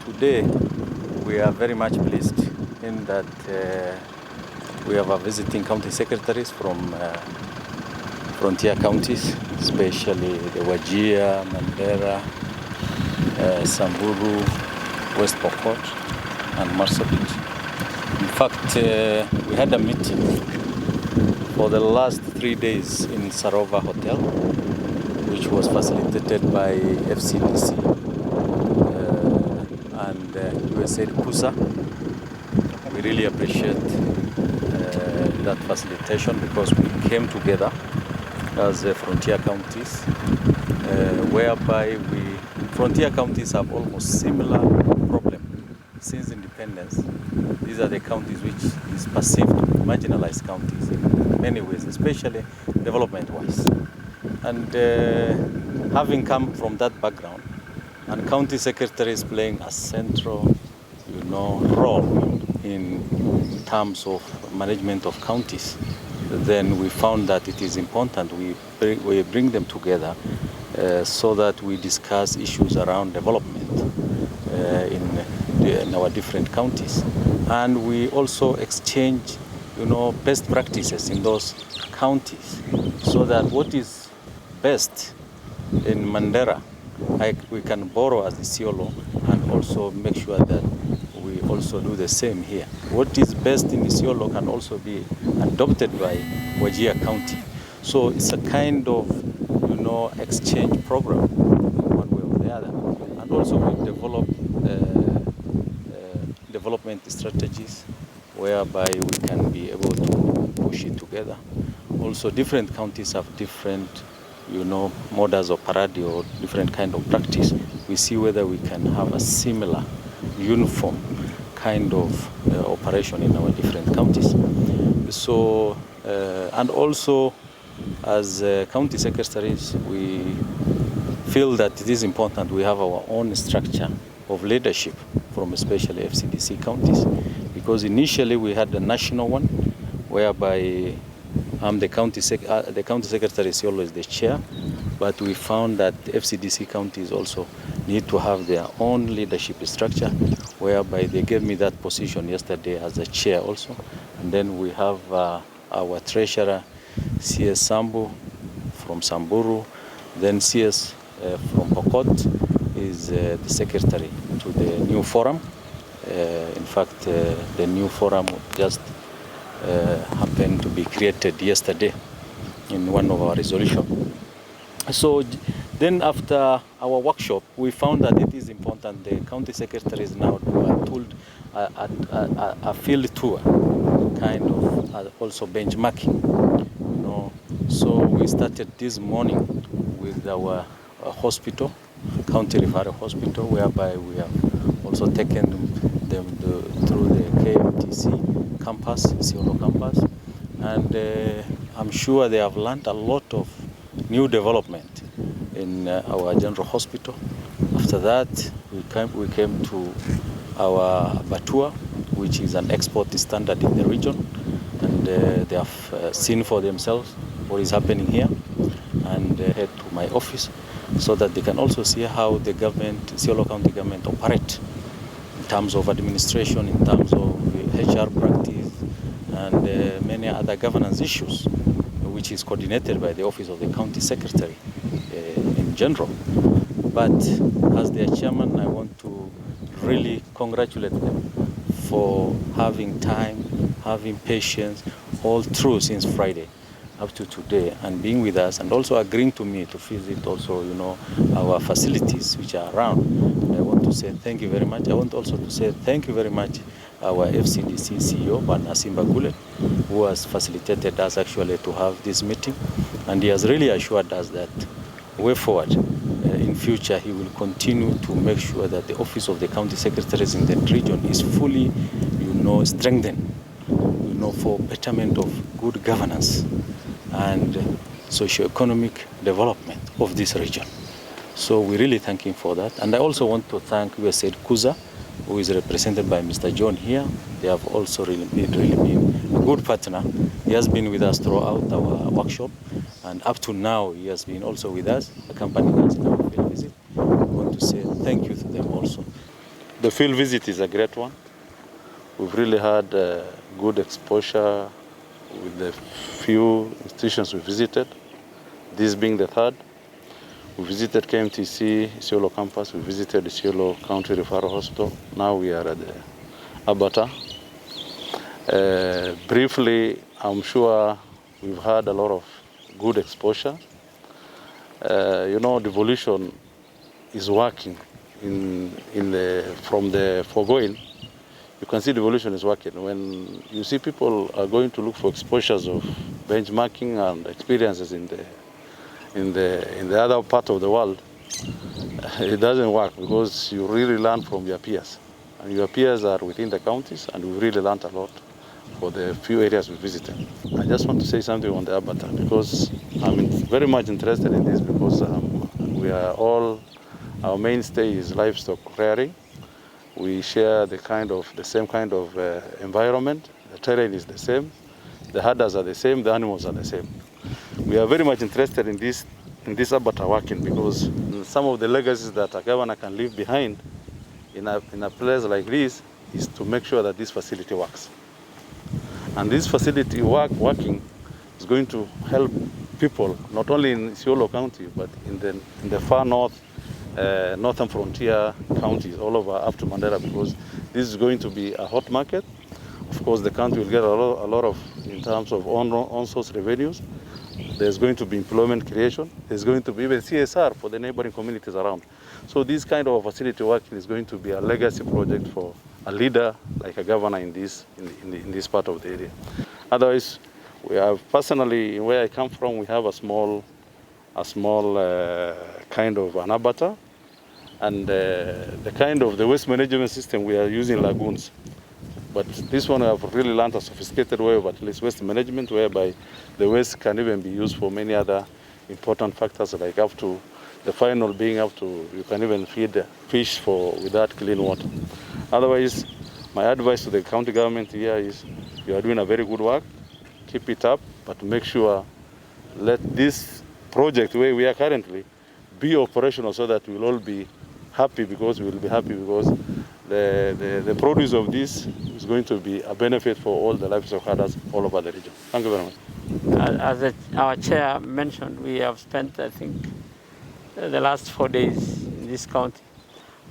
Today we are very much pleased in that we have visiting county secretaries from frontier counties, especially the Wajir, Mandera, Samburu, West Pokot, and Marsabit. In fact, we had a meeting for the last 3 days in Sarova Hotel, which was facilitated by FCDC and USA CUSA. We really appreciate that facilitation because we came together as frontier counties, whereby frontier counties have almost similar problem since independence. These are the counties which is perceived to be marginalized counties in many ways, especially development-wise. And having come from that background, and county secretaries playing a central, role in terms of management of counties, then we found that it is important we bring them together so that we discuss issues around development in our different counties, and we also exchange, best practices in those counties, so that what is best in Mandera, we can borrow as Isiolo and also make sure that we also do the same here. What is best in Isiolo can also be adopted by Wajir County. So it's a kind of, exchange program in one way or the other. And also we develop development strategies whereby we can be able to push it together. Also different counties have different modus operandi or different kind of practice. We see whether we can have a similar, uniform kind of operation in our different counties. So, and also as county secretaries, we feel that it is important we have our own structure of leadership from especially FCDC counties, because initially we had the national one whereby the county secretary is always the chair, but we found that FCDC counties also need to have their own leadership structure, whereby they gave me that position yesterday as a chair also. And then we have our treasurer, CS Sambu from Samburu, then CS from Pokot is the secretary to the new forum. In fact, the new forum just happened to be created yesterday in one of our resolutions. So then after our workshop, we found that it is important the county secretaries now do a field tour, kind of also benchmarking. So we started this morning with our hospital, County Referral Hospital, whereby we have also taken them through the KMTC campus, Isiolo campus, and I'm sure they have learned a lot of new development in our general hospital. After that, we came to our Batua, which is an export standard in the region, and they have seen for themselves what is happening here, and head to my office so that they can also see how the government, Isiolo County government, operate in terms of administration, in terms of HR practice, and many other governance issues, which is coordinated by the Office of the County Secretary in general. But as their chairman, I want to really congratulate them for having time, having patience, all through since Friday up to today, and being with us, and also agreeing to me to visit also, our facilities which are around. And I want to say thank you very much. I want also to say thank you very much our FCDC CEO, Ahmed Galgalo, who has facilitated us actually to have this meeting, and he has really assured us that way forward, in future, he will continue to make sure that the office of the county secretaries in that region is fully, strengthened, for betterment of good governance and socio-economic development of this region. So we really thank him for that. And I also want to thank USA CUSA, who is represented by Mr. John here. They have also really been a good partner. He has been with us throughout our workshop, And up to now, he has been also with us, accompanying us in our field visit. I want to say thank you to them also. The field visit is a great one. We've really had good exposure with the few institutions we visited, this being the third. We visited KMTC, Isiolo campus, we visited Isiolo County Referral Hospital. Now we are at the Abata. Briefly, I'm sure we've had a lot of good exposure. Devolution is working from the foregoing. You can see devolution is working. When you see people are going to look for exposures of benchmarking and experiences in the other part of the world, it doesn't work because you really learn from your peers. And your peers are within the counties, and we really learned a lot for the few areas we visited. I just want to say something on the Abata because I'm very much interested in this because we are all, our mainstay is livestock rearing. We share the same kind of environment. The terrain is the same. The herders are the same. The animals are the same. We are very much interested in this Abata working because some of the legacies that a governor can leave behind in a place like this is to make sure that this facility works. And this facility working is going to help people not only in Isiolo County but in the far north. Northern frontier counties all over up to Mandera, because this is going to be a hot market. Of course, the county will get a lot of, in terms of on-source revenues. There's going to be employment creation. There's going to be even CSR for the neighboring communities around. So this kind of facility working is going to be a legacy project for a leader like a governor in this part of the area. Otherwise, we have personally, where I come from, we have a small kind of an Abata, and the waste management system we are using lagoons. But this one we have really learned a sophisticated way of at least waste management, whereby the waste can even be used for many other important factors, like up to the final being up to you can even feed fish without clean water. Otherwise, my advice to the county government here is you are doing a very good work. Keep it up, but make sure let this project where we are currently be operational so that we'll all be happy, because we will be happy because the produce of this is going to be a benefit for all the livestock herders all over the region. Thank you very much. As our chair mentioned, we have spent, I think, the last 4 days in this county,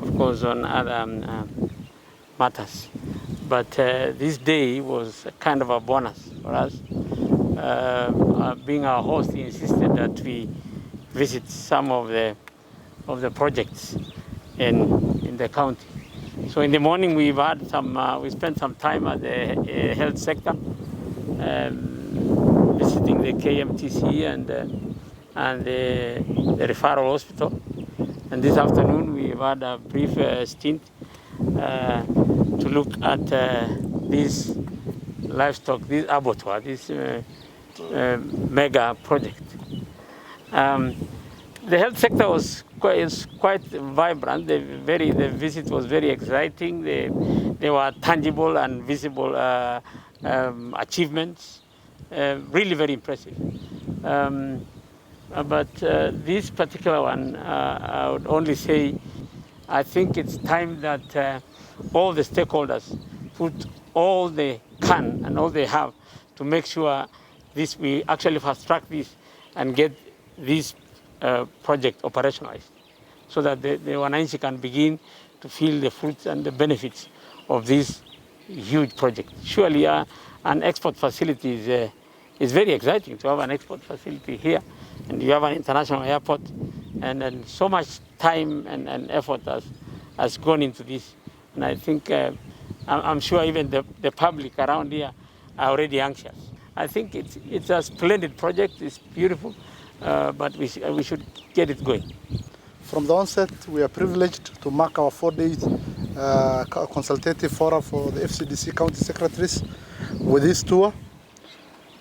of course, on other matters. But this day was kind of a bonus for us. Being our host, he insisted that we visit some of the projects in the county. So in the morning we spent some time at the health sector, visiting the KMTC and the referral hospital. And this afternoon we've had a brief stint to look at this livestock, this abattoir, this mega project. The health sector is quite vibrant. The visit was very exciting. There were tangible and visible achievements, really very impressive. But this particular one, I would only say, I think it's time that all the stakeholders put all they can and all they have to make sure we actually fast track this and get this project operationalized, so that the Wananchi can begin to feel the fruits and the benefits of this huge project. Surely an export facility is very exciting to have an export facility here, and you have an international airport, and so much time and effort has gone into this. And I think, I'm sure even the public around here are already anxious. I think it's a splendid project, it's beautiful, but we should get it going. From the onset, we are privileged to mark our 4-day consultative forum for the FCDC County Secretaries with this tour.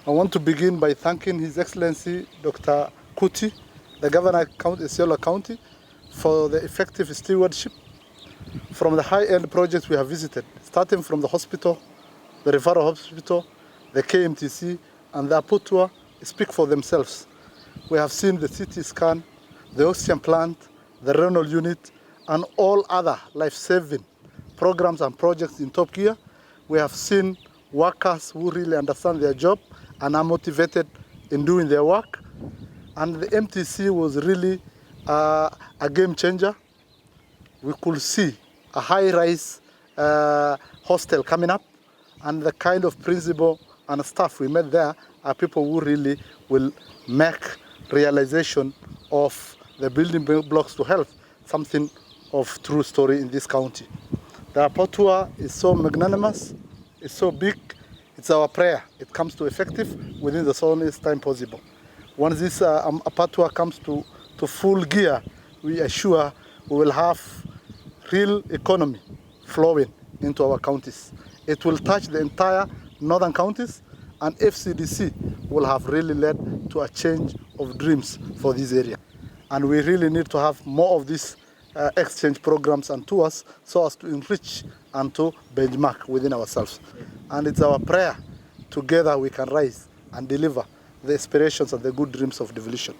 I want to begin by thanking His Excellency Dr. Kuti, the Governor of Isiolo County, for the effective stewardship from the high-end projects we have visited, starting from the hospital, the referral hospital, the KMTC, and the abattoir speak for themselves. we have seen the CT scan, the oxygen plant, the renal unit, and all other life-saving programs and projects in top gear. We have seen workers who really understand their job and are motivated in doing their work. And the MTC was really a game changer. We could see a high-rise hostel coming up, and the kind of principal and staff we met there are people who really will make realization of the building blocks to health something of true story in this county. The abattoir is so magnanimous, it's so big, it's our prayer. It comes to effective within the soonest time possible. Once this abattoir comes to full gear, we assure we will have real economy flowing into our counties. It will touch the entire northern counties, and FCDC will have really led to a change of dreams for this area. And we really need to have more of these exchange programs and tours so as to enrich and to benchmark within ourselves. And it's our prayer, together we can rise and deliver the aspirations and the good dreams of devolution.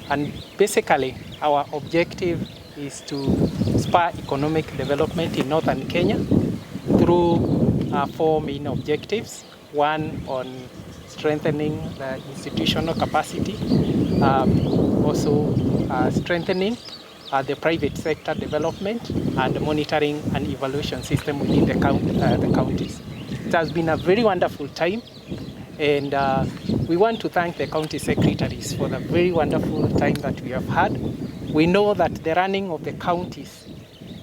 And basically, our objective is to spur economic development in northern Kenya through 4 main objectives. One, on strengthening the institutional capacity, also strengthening the private sector development and the monitoring and evaluation system within the counties. It has been a very wonderful time, and we want to thank the county secretaries for the very wonderful time that we have had. We know that the running of the counties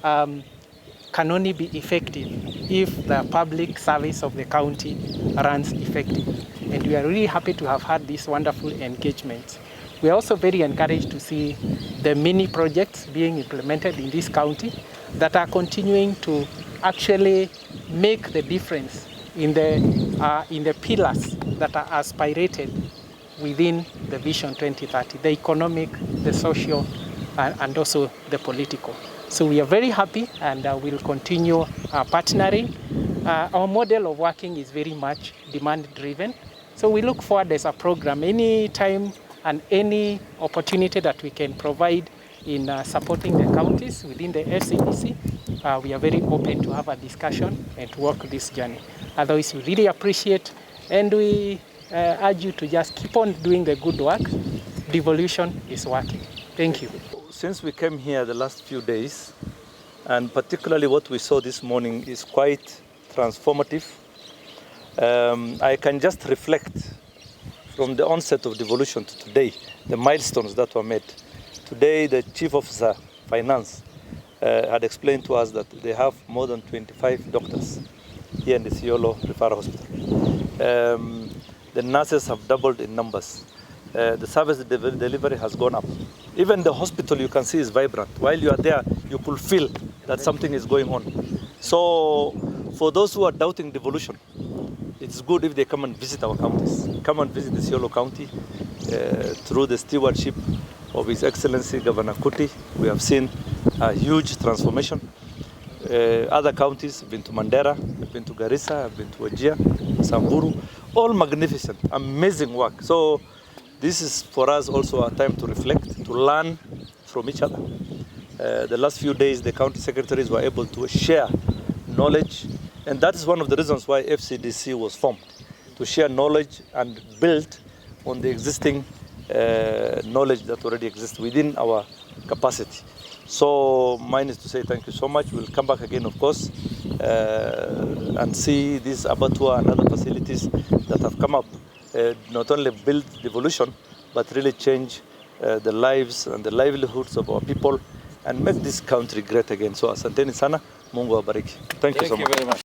can only be effective if the public service of the county runs effectively. And we are really happy to have had this wonderful engagement. We are also very encouraged to see the many projects being implemented in this county that are continuing to actually make the difference in the pillars that are aspirated within the Vision 2030, the economic, the social, and also the political. So we are very happy, and we'll continue partnering. Our model of working is very much demand-driven. So we look forward as a program, any time and any opportunity that we can provide in supporting the counties within the FCDC. We are very open to have a discussion and to work this journey. Otherwise, we really appreciate, and we urge you to just keep on doing the good work. Devolution is working. Thank you. Since we came here the last few days, and particularly what we saw this morning is quite transformative. I can just reflect from the onset of devolution to today, the milestones that were made. Today, the Chief Officer Finance had explained to us that they have more than 25 doctors here in the Isiolo Referral Hospital. The nurses have doubled in numbers. The service delivery has gone up. Even the hospital, you can see, is vibrant. While you are there, you could feel that something is going on. So for those who are doubting devolution, it's good if they come and visit our counties. Come and visit the Isiolo County through the stewardship of His Excellency Governor Kuti. We have seen a huge transformation. Other counties, I've been to Mandera, I've been to Garissa, I've been to Wajir, Samburu, all magnificent, amazing work. So this is for us also a time to reflect, to learn from each other. The last few days, the county secretaries were able to share knowledge, and that is one of the reasons why FCDC was formed, to share knowledge and build on the existing knowledge that already exists within our capacity. So mine is to say thank you so much. We'll come back again, of course, and see this abattoir and other facilities that have come up. Not only build devolution, but really change the lives and the livelihoods of our people and make this country great again. So asanteni sana, Mungu awabariki. Thank you so much. Very much.